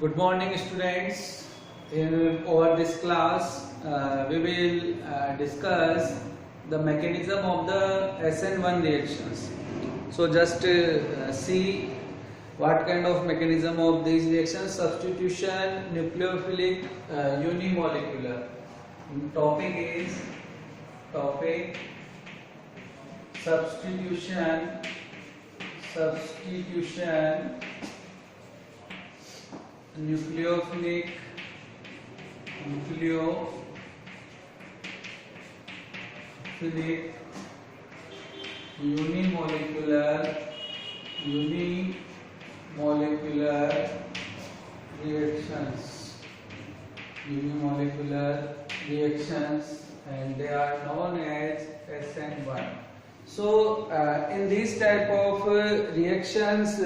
Good morning, students. In over this class, we will discuss the mechanism of the SN1 reactions. So, just see what kind of mechanism of these reactions: substitution, nucleophilic, unimolecular. Topic substitution, nucleophilic, unimolecular reactions, and they are known as SN1. So, in these type of reactions,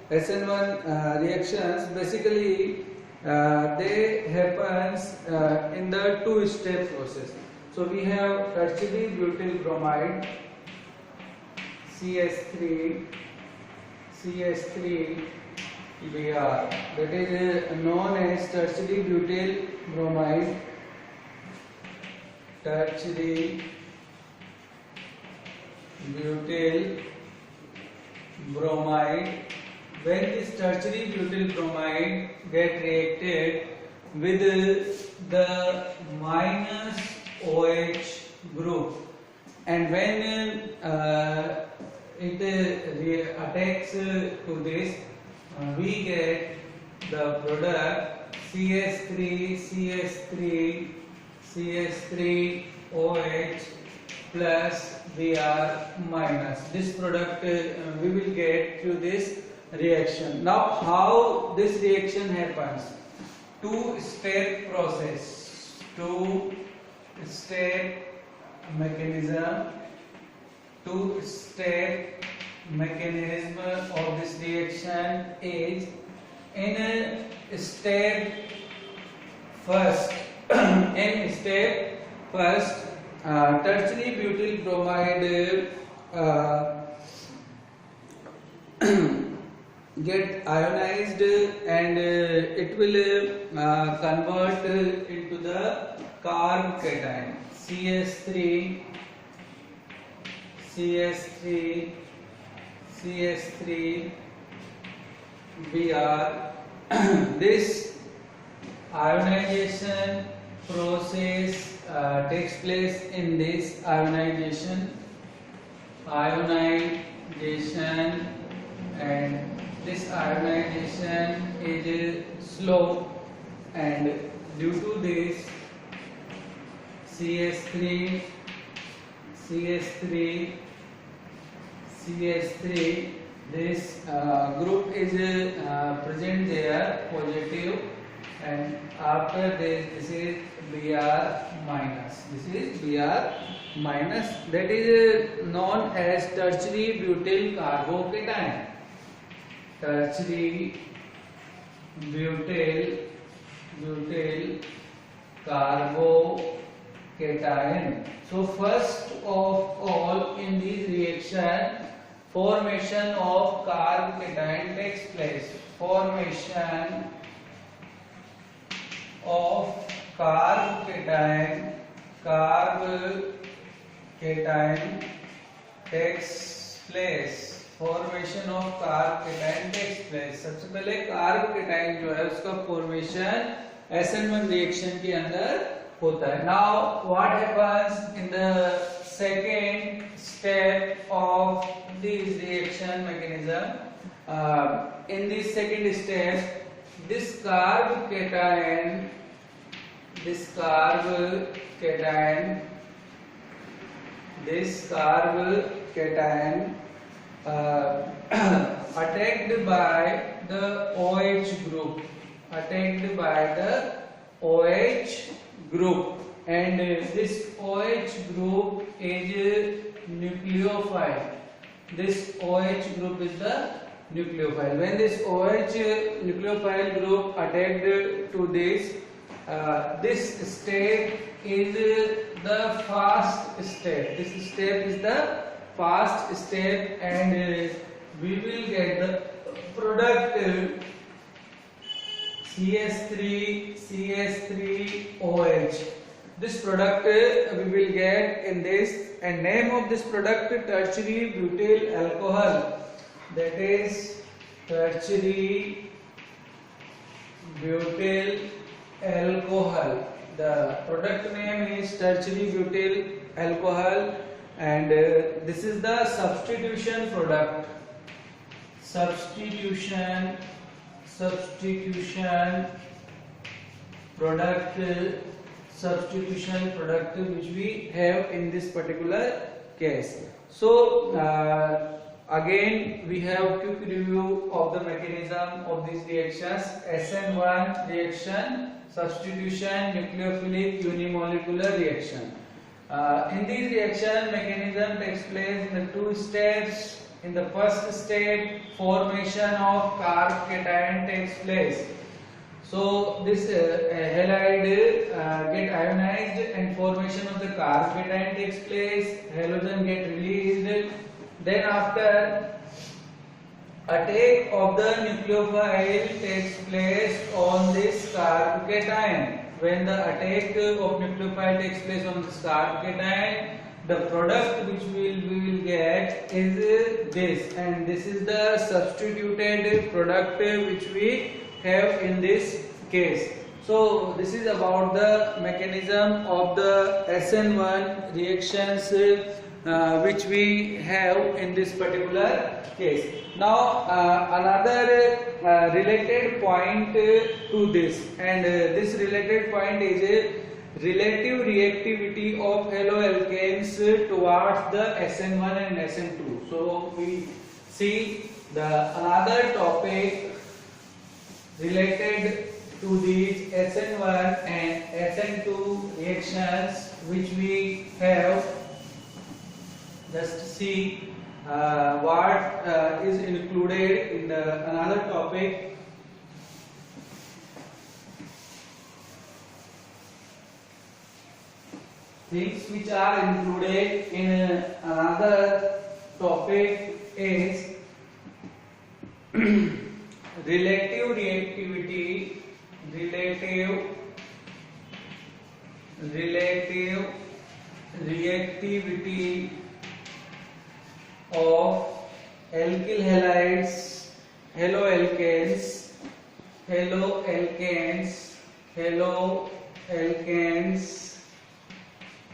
SN1 reactions, basically they happens in the two-step process. So we have tertiary butyl bromide CS3 Br, that is known as tertiary butyl bromide. Tertiary butyl bromide. When this tertiary butyl bromide get reacted with the minus OH group, and when it attacks to this, we get the product CS3OH plus Br minus. This product we will get through this reaction. Now, how this reaction happens? Two-step process. Two-step mechanism of this reaction is in a step first. Tertiary butyl bromide get ionized, and it will convert into the carb cation CS3 Br. This ionization process takes place in this ionization, and this ionization is slow, and due to this CS3 this group is present there positive, and after this is Br minus. That is known as tertiary butyl carbocation. Tertiary butyl carbocation. So first of all, in this reaction, formation of carb cation takes place. Formation of carb cation takes place. Formation of carb cation takes place. सबसे पहले carb cation जो है उसका formation SN1 reaction के अंदर होता है. Now what happens in the second step of this reaction mechanism. In this second step, this carb cation attacked by the OH group, and this OH group is nucleophile. This OH group is the nucleophile. When this OH nucleophile group attacked to this step is the fast step. This step is the fast step, and we will get the product CH3OH. This product we will get in this, and name of this product tertiary butyl alcohol, that is tertiary butyl alcohol. The product name is tertiary butyl alcohol, and this is the substitution product. Substitution product which we have in this particular case. So again we have quick review of the mechanism of these reactions. SN1 reaction, substitution, nucleophilic unimolecular reaction. In this reaction, mechanism takes place in the two steps. In the first step, formation of carb cation takes place. So this halide get ionized and formation of the carb cation takes place. Halogen get released. Then after, attack of the nucleophile takes place on this carb cation. When the attack of nucleophile takes place on this carb cation, the product which we will get is this, and this is the substituted product which we have in this case. So this is about the mechanism of the SN1 reactions which we have in this particular case. Now another related point to this, and this related point is relative reactivity of haloalkanes towards the SN1 and SN2. So we see the another topic related to these SN1 and SN2 reactions which we have. Just see what is included in the another topic. Things which are included in another topic is relative reactivity, of alkyl halides, haloalkanes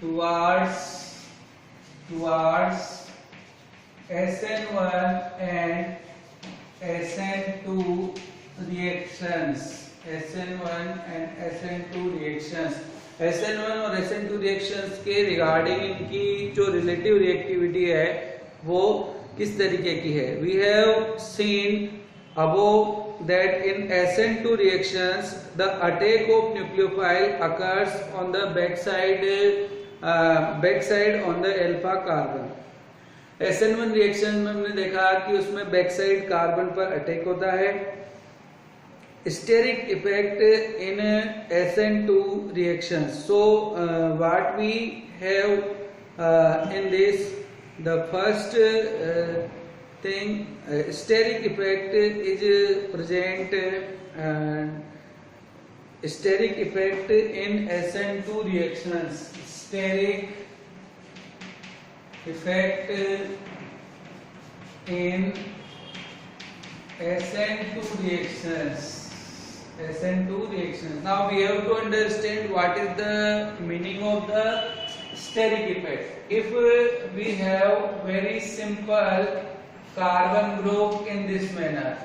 towards SN1 and SN2 reactions. SN1 और SN2 reactions के regarding इनकी जो relative reactivity है वो किस तरीके की है. We have seen above that in SN2 reactions the attack of nucleophile occurs on the backside on the alpha carbon. SN1 reaction में हमने देखा कि उसमें बैकसाइड कार्बन पर अटैक होता है. Steric effect in SN2 reactions. So what we have in this, the first thing, steric effect is present. Steric effect in SN2 reactions. Steric effect in SN2 reactions. Now we have to understand what is the meaning of the steric effect. If we have very simple carbon group in this manner,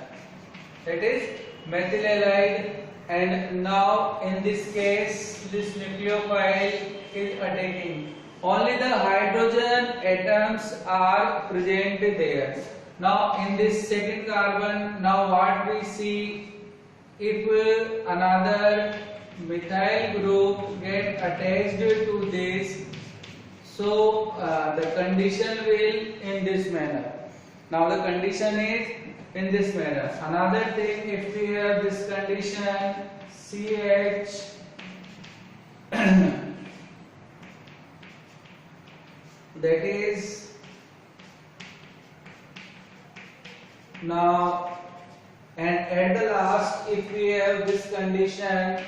that is methyl halide, and now in this case this nucleophile is attacking, only the hydrogen atoms are present there. Now in this second carbon, now what we see, if another methyl group get attached to this, so the condition will in this manner. Now the condition is in this manner. Another thing, if we have this condition CH that is now and at the last, if we have this condition,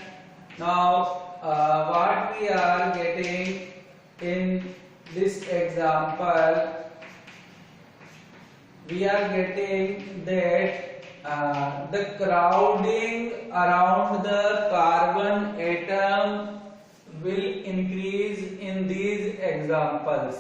now what we are getting in this example, we are getting that the crowding around the carbon atom will increase in these examples.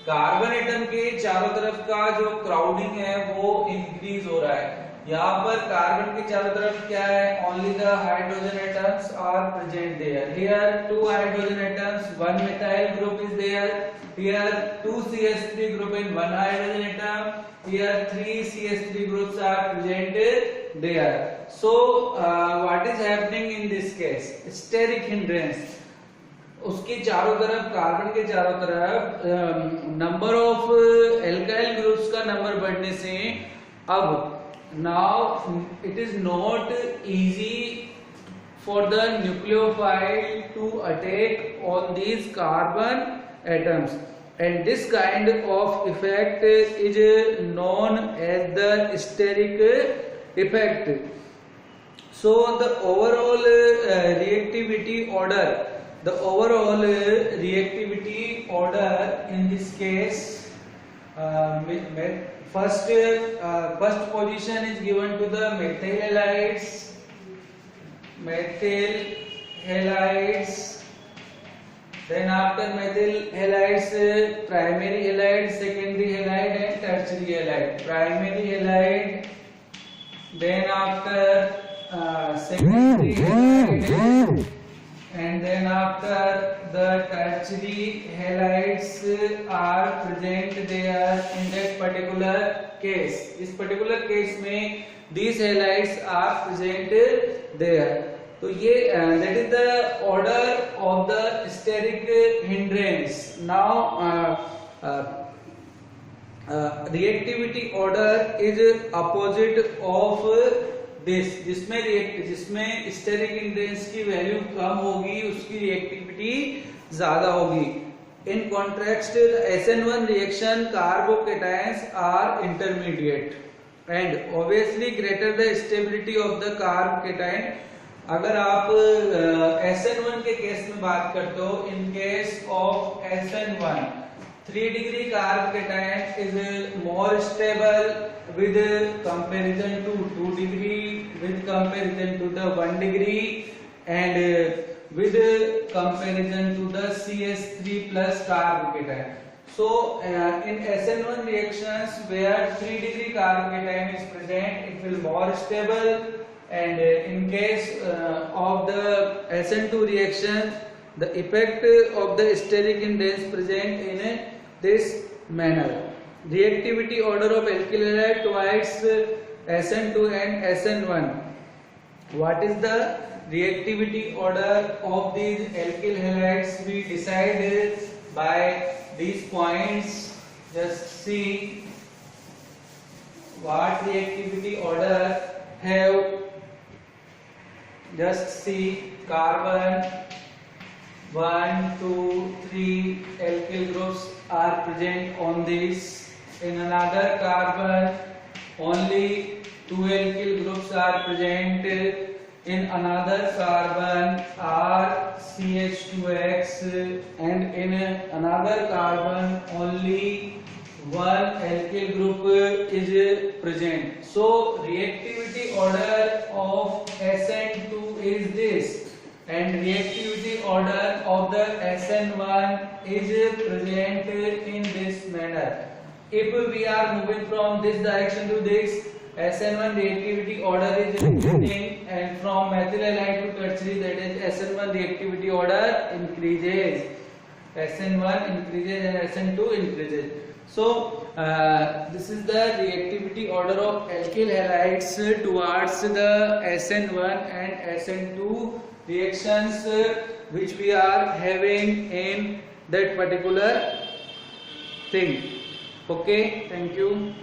Carbon atom के चारों तरफ का जो crowding है वो increase हो रहा है। यहाँ पर कार्बन के चारों तरफ क्या है? Only the hydrogen atoms are present there. Here 2 hydrogen atoms, 1 methyl group is there. Here 2 CH3 group in 1 hydrogen atom. Here 3 CH3 groups are present there. So what is happening in this case? Steric hindrance. उसके चारों तरफ, carbon के चारों तरफ number of alkyl groups का number बढ़ने से अब now it is not easy for the nucleophile to attack on these carbon atoms, and this kind of effect is known as the steric effect. So the overall reactivity order, the overall reactivity order in this case, first position is given to the methyl halides, then after methyl halides primary halide, secondary halide and tertiary halide. Primary halide, then after secondary halide, and then after the tertiary halides are present there in that particular case. इस particular case में these halides are present there. तो ये that is the order of the steric hindrance. Now reactivity order is opposite of this, जिसमें steric hindrance की value कम होगी उसकी reactivity ज्यादा होगी. In contrast SN1 reaction carbocations are intermediate and obviously greater the stability of the carbocation. अगर आप SN1 के केस में बात करते हो, in case of SN1 3 degree carbocation is more stable with comparison to 2 degree, with comparison to the 1 degree, and with comparison to the CH3 plus carbocation. So in SN1 reactions where 3 degree carbocation is present, it will more stable, and in case of the SN2 reaction, the effect of the steric hindrance present in this manner. Reactivity order of alkyl halide towards SN2 and SN1. What is the reactivity order of these alkyl halides? We decide by these points. Just see what reactivity order have. Just see carbon 1, 2, 3 alkyl groups are present on this. In another carbon only 2 alkyl groups are present. In another carbon are CH2X, and in another carbon only 1 alkyl group is present. So reactivity order of SN2 is this, and reactivity order of the SN1 is present in this manner. If we are moving from this direction to this, SN1 reactivity order is increasing, and from methyl halide to tertiary, that is SN1 reactivity order increases. SN1 increases and SN2 increases. So this is the reactivity order of alkyl halides towards the SN1 and SN2 reactions which we are having in that particular thing. Okay, thank you.